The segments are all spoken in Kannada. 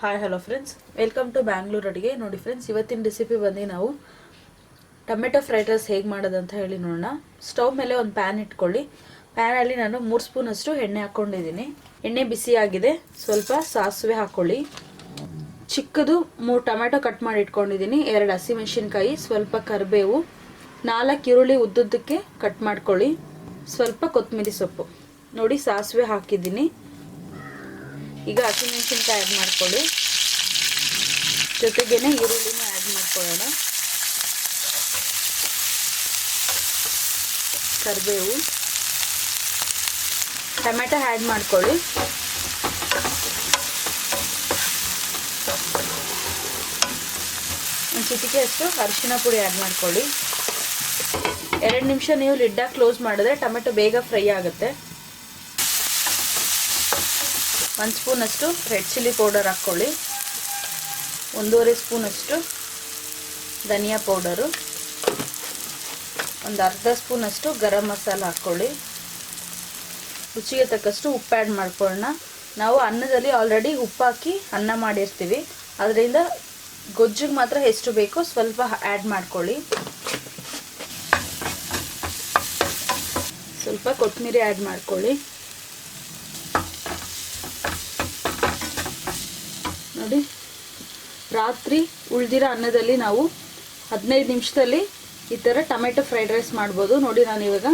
Hi hello friends, welcome to Bangalore ಅಡುಗೆ. ನೋಡಿ ಫ್ರೆಂಡ್ಸ್, ಇವತ್ತಿನ ರೆಸಿಪಿ ಬಂದು ನಾವು ಟೊಮೆಟೊ ಫ್ರೈಡ್ ರೈಸ್ ಹೇಗೆ ಮಾಡೋದಂತ ಹೇಳಿ ನೋಡೋಣ. ಸ್ಟವ್ ಮೇಲೆ ಒಂದು ಪ್ಯಾನ್ ಇಟ್ಕೊಳ್ಳಿ. ಪ್ಯಾನಲ್ಲಿ ನಾನು 3 ಸ್ಪೂನಷ್ಟು ಎಣ್ಣೆ ಹಾಕ್ಕೊಂಡಿದ್ದೀನಿ. ಎಣ್ಣೆ ಬಿಸಿ ಆಗಿದೆ. ಸ್ವಲ್ಪ ಸಾಸಿವೆ ಹಾಕ್ಕೊಳ್ಳಿ. ಚಿಕ್ಕದು 3 ಟೊಮೆಟೊ ಕಟ್ ಮಾಡಿ ಇಟ್ಕೊಂಡಿದ್ದೀನಿ. 2 ಹಸಿಮೆಣಸಿನ್ಕಾಯಿ, ಸ್ವಲ್ಪ ಕರಿಬೇವು, 4 ಈರುಳ್ಳಿ ಉದ್ದುದ್ದಕ್ಕೆ ಕಟ್ ಮಾಡ್ಕೊಳ್ಳಿ. ಸ್ವಲ್ಪ ಕೊತ್ತಂಬರಿ ಸೊಪ್ಪು. ನೋಡಿ, ಸಾಸಿವೆ ಹಾಕಿದ್ದೀನಿ. ಈಗ ಹಸಿಮೆಣಸಿನ್ಕಾಯಿ ಆ್ಯಡ್ ಮಾಡ್ಕೊಳ್ಳಿ. ಜೊತೆಗೇನೆ ಈರುಳ್ಳಿನ ಆ್ಯಡ್ ಮಾಡ್ಕೊಳ್ಳೋಣ. ಕರಿಬೇವು, ಟೊಮೆಟೊ ಆ್ಯಡ್ ಮಾಡ್ಕೊಳ್ಳಿ. ಒಂದು ಚಿಟಿಕೆಯಷ್ಟು ಅರಿಶಿನ ಪುಡಿ ಆ್ಯಡ್ ಮಾಡ್ಕೊಳ್ಳಿ. 2 ನಿಮಿಷ ನೀವು ಲಿಡ್ಡಾಗಿ ಕ್ಲೋಸ್ ಮಾಡಿದ್ರೆ ಟೊಮೆಟೊ ಬೇಗ ಫ್ರೈ ಆಗುತ್ತೆ. 1 ಸ್ಪೂನಷ್ಟು ರೆಡ್ ಚಿಲ್ಲಿ ಪೌಡರ್ ಹಾಕ್ಕೊಳ್ಳಿ. 1.5 ಸ್ಪೂನಷ್ಟು ಧನಿಯಾ ಪೌಡರು, ಒಂದು ಅರ್ಧ ಸ್ಪೂನಷ್ಟು ಗರಂ ಮಸಾಲ ಹಾಕ್ಕೊಳ್ಳಿ. ರುಚಿಗೆ ತಕ್ಕಷ್ಟು ಉಪ್ಪು ಆ್ಯಡ್ ಮಾಡ್ಕೊಳ್ಳೋಣ. ನಾವು ಅನ್ನದಲ್ಲಿ ಆಲ್ರೆಡಿ ಉಪ್ಪು ಹಾಕಿ ಅನ್ನ ಮಾಡಿರ್ತೀವಿ, ಅದರಿಂದ ಗೊಜ್ಜಿಗೆ ಮಾತ್ರ ಎಷ್ಟು ಬೇಕೋ ಸ್ವಲ್ಪ ಆ್ಯಡ್ ಮಾಡ್ಕೊಳ್ಳಿ. ಸ್ವಲ್ಪ ಕೊತ್ತಂಬರಿ ಆ್ಯಡ್ ಮಾಡ್ಕೊಳ್ಳಿ. ನೋಡಿ, ರಾತ್ರಿ ಉಳಿದಿರೋ ಅನ್ನದಲ್ಲಿ ನಾವು 15 ನಿಮಿಷದಲ್ಲಿ ಈ ಥರ ಟೊಮೆಟೊ ಫ್ರೈಡ್ ರೈಸ್ ಮಾಡ್ಬೋದು. ನೋಡಿ, ನಾನು ಇವಾಗ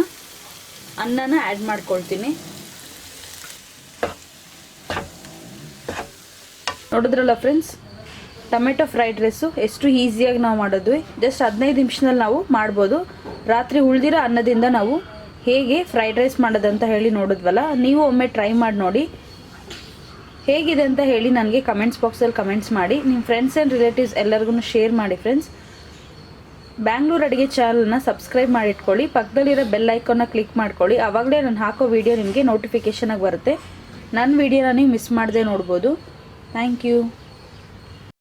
ಅನ್ನನ ಆ್ಯಡ್ ಮಾಡ್ಕೊಳ್ತೀನಿ. ನೋಡಿದ್ರಲ್ಲ ಫ್ರೆಂಡ್ಸ್, ಟೊಮೆಟೊ ಫ್ರೈಡ್ ರೈಸು ಎಷ್ಟು ಈಸಿಯಾಗಿ ನಾವು ಮಾಡೋದು. ಜಸ್ಟ್ 15 ನಿಮಿಷದಲ್ಲಿ ನಾವು ಮಾಡ್ಬೋದು. ರಾತ್ರಿ ಉಳಿದಿರೋ ಅನ್ನದಿಂದ ನಾವು ಹೇಗೆ ಫ್ರೈಡ್ ರೈಸ್ ಮಾಡೋದಂತ ಹೇಳಿ ನೋಡಿದ್ವಲ್ಲ, ನೀವು ಒಮ್ಮೆ ಟ್ರೈ ಮಾಡಿ ನೋಡಿ. ಹೇಗಿದೆ ಅಂತ ಹೇಳಿ ನನಗೆ ಕಮೆಂಟ್ಸ್ ಬಾಕ್ಸಲ್ಲಿ ಕಮೆಂಟ್ಸ್ ಮಾಡಿ. ನಿಮ್ಮ ಫ್ರೆಂಡ್ಸ್ ಆ್ಯಂಡ್ ರಿಲೇಟಿವ್ಸ್ ಎಲ್ಲರಿಗೂ ಶೇರ್ ಮಾಡಿ. ಫ್ರೆಂಡ್ಸ್, ಬ್ಯಾಂಗ್ಳೂರ್ ಅಡುಗೆ ಚಾನಲ್ನ ಸಬ್ಸ್ಕ್ರೈಬ್ ಮಾಡಿಟ್ಕೊಳ್ಳಿ. ಪಕ್ಕದಲ್ಲಿರೋ ಬೆಲ್ ಐಕಾನ್ನ ಕ್ಲಿಕ್ ಮಾಡ್ಕೊಳ್ಳಿ. ಆವಾಗಲೇ ನಾನು ಹಾಕೋ ವಿಡಿಯೋ ನಿಮಗೆ ನೋಟಿಫಿಕೇಷನಾಗಿ ಬರುತ್ತೆ. ನನ್ನ ವಿಡಿಯೋನ ನೀವು ಮಿಸ್ ಮಾಡದೆ ನೋಡ್ಬೋದು. Thank you.